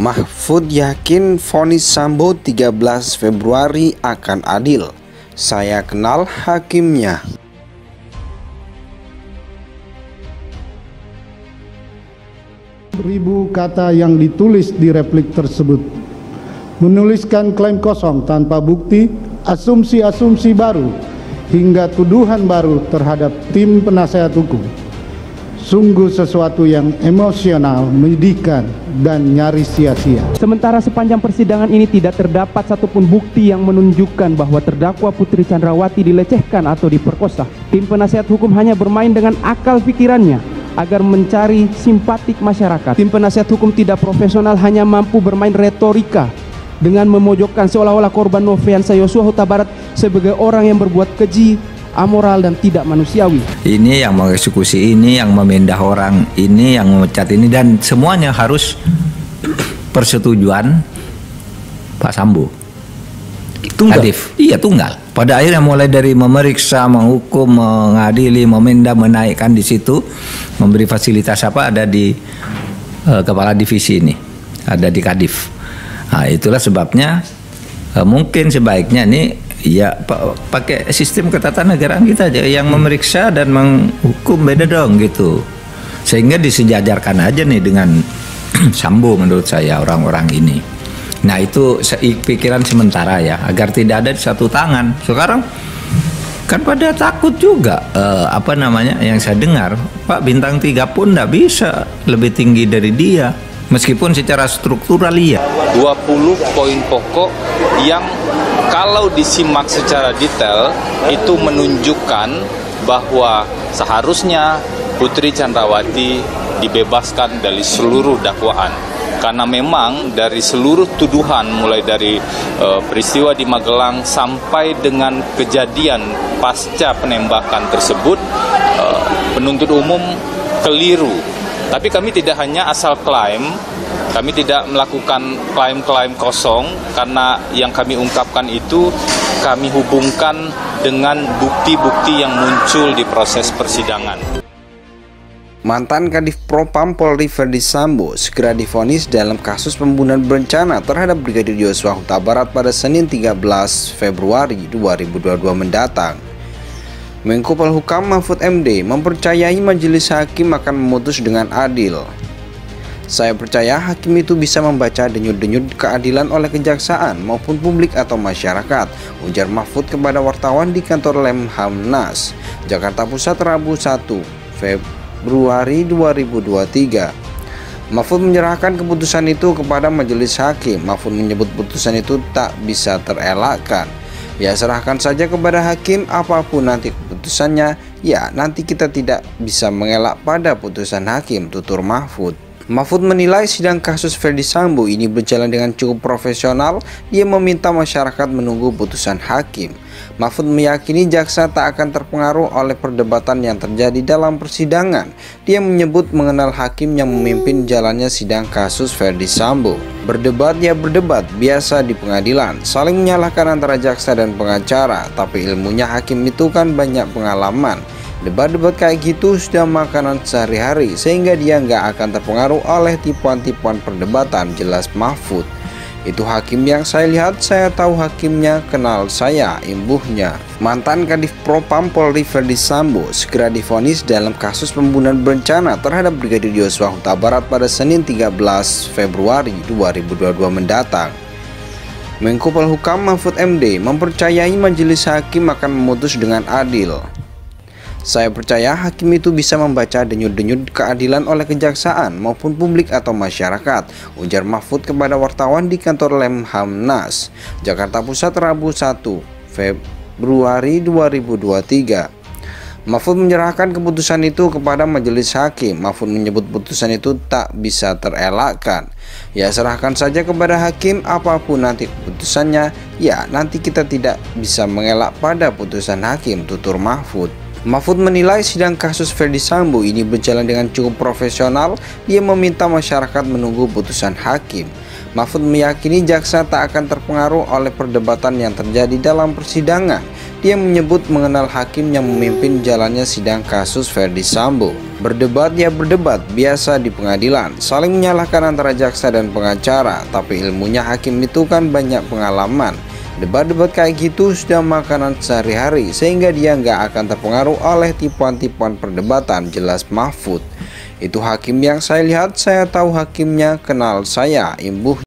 Mahfud yakin vonis Sambo 13 Februari akan adil. Saya kenal hakimnya. Ribu kata yang ditulis di replik tersebut menuliskan klaim kosong tanpa bukti, asumsi-asumsi baru, hingga tuduhan baru terhadap tim penasehat hukum. Sungguh sesuatu yang emosional, menyedihkan, dan nyaris sia-sia. Sementara sepanjang persidangan ini tidak terdapat satupun bukti yang menunjukkan bahwa terdakwa Putri Chandrawati dilecehkan atau diperkosa. Tim penasehat hukum hanya bermain dengan akal pikirannya agar mencari simpatik masyarakat. Tim penasehat hukum tidak profesional hanya mampu bermain retorika dengan memojokkan seolah-olah korban Nofriansah Yosua Huta Barat sebagai orang yang berbuat keji, amoral, dan tidak manusiawi. Ini yang mengeksekusi ini, yang memindah orang ini, yang memecat ini, dan semuanya harus persetujuan Pak Sambo. Tunggal? Kadif. Iya, tunggal. Pada akhirnya mulai dari memeriksa, menghukum, mengadili, memindah, menaikkan di situ, memberi fasilitas apa ada di kepala divisi ini, ada di Kadif. Nah, itulah sebabnya mungkin sebaiknya nih ya pakai sistem ketatanegaraan kita aja yang memeriksa dan menghukum beda dong gitu, sehingga disejajarkan aja nih dengan Sambo menurut saya orang-orang ini. Nah itu pikiran sementara ya, agar tidak ada di satu tangan. Sekarang kan pada takut juga apa namanya yang saya dengar, Pak Bintang 3 pun tidak bisa lebih tinggi dari dia, meskipun secara struktural iya. 20 poin pokok yang kalau disimak secara detail itu menunjukkan bahwa seharusnya Putri Chandrawati dibebaskan dari seluruh dakwaan. Karena memang dari seluruh tuduhan mulai dari peristiwa di Magelang sampai dengan kejadian pasca penembakan tersebut, penuntut umum keliru. Tapi kami tidak hanya asal klaim, kami tidak melakukan klaim-klaim kosong, karena yang kami ungkapkan itu kami hubungkan dengan bukti-bukti yang muncul di proses persidangan. Mantan Kadif Propam Polri Ferdy Sambo segera divonis dalam kasus pembunuhan berencana terhadap Brigadir Yosua Huta Barat pada Senin 13 Februari 2022 mendatang. Menko Polhukam Mahfud MD mempercayai majelis hakim akan memutus dengan adil. Saya percaya hakim itu bisa membaca denyut-denyut keadilan oleh kejaksaan maupun publik atau masyarakat, ujar Mahfud kepada wartawan di kantor Lemhamnas, Jakarta Pusat, Rabu 1 Februari 2023. Mahfud menyerahkan keputusan itu kepada majelis hakim. Mahfud menyebut putusan itu tak bisa terelakkan. Ya, serahkan saja kepada hakim, apapun nanti keputusannya, ya nanti kita tidak bisa mengelak pada putusan hakim, tutur Mahfud. Mahfud menilai sidang kasus Ferdy Sambo ini berjalan dengan cukup profesional. Dia meminta masyarakat menunggu putusan hakim. Mahfud meyakini jaksa tak akan terpengaruh oleh perdebatan yang terjadi dalam persidangan. Dia menyebut mengenal hakim yang memimpin jalannya sidang kasus Ferdy Sambo. Berdebat ya berdebat, biasa di pengadilan, saling menyalahkan antara jaksa dan pengacara, tapi ilmunya hakim itu kan banyak pengalaman. Debat-debat kayak gitu sudah makanan sehari-hari, sehingga dia nggak akan terpengaruh oleh tipuan-tipuan perdebatan, jelas Mahfud. Itu hakim yang saya lihat, saya tahu hakimnya, kenal saya, imbuhnya. Mantan Kadif Propam Polri Ferdy Sambo segera divonis dalam kasus pembunuhan berencana terhadap Brigadir Yosua Huta Barat pada Senin 13 Februari 2022 mendatang. Menko Polhukam Mahfud MD mempercayai majelis hakim akan memutus dengan adil. Saya percaya hakim itu bisa membaca denyut-denyut keadilan oleh kejaksaan maupun publik atau masyarakat, ujar Mahfud kepada wartawan di kantor Lemhamnas, Jakarta Pusat, Rabu 1 Februari 2023. Mahfud menyerahkan keputusan itu kepada majelis hakim. Mahfud menyebut putusan itu tak bisa terelakkan. Ya, serahkan saja kepada hakim, apapun nanti keputusannya, ya nanti kita tidak bisa mengelak pada putusan hakim, tutur Mahfud. Mahfud menilai sidang kasus Ferdy Sambo ini berjalan dengan cukup profesional. Dia meminta masyarakat menunggu putusan hakim. Mahfud meyakini jaksa tak akan terpengaruh oleh perdebatan yang terjadi dalam persidangan. Dia menyebut mengenal hakim yang memimpin jalannya sidang kasus Ferdy Sambo. Berdebat ya berdebat, biasa di pengadilan, saling menyalahkan antara jaksa dan pengacara, tapi ilmunya hakim itu kan banyak pengalaman. Debat-debat kayak gitu sudah makanan sehari-hari, sehingga dia nggak akan terpengaruh oleh tipuan-tipuan perdebatan, jelas Mahfud. Itu hakim yang saya lihat, saya tahu hakimnya, kenal saya, imbuh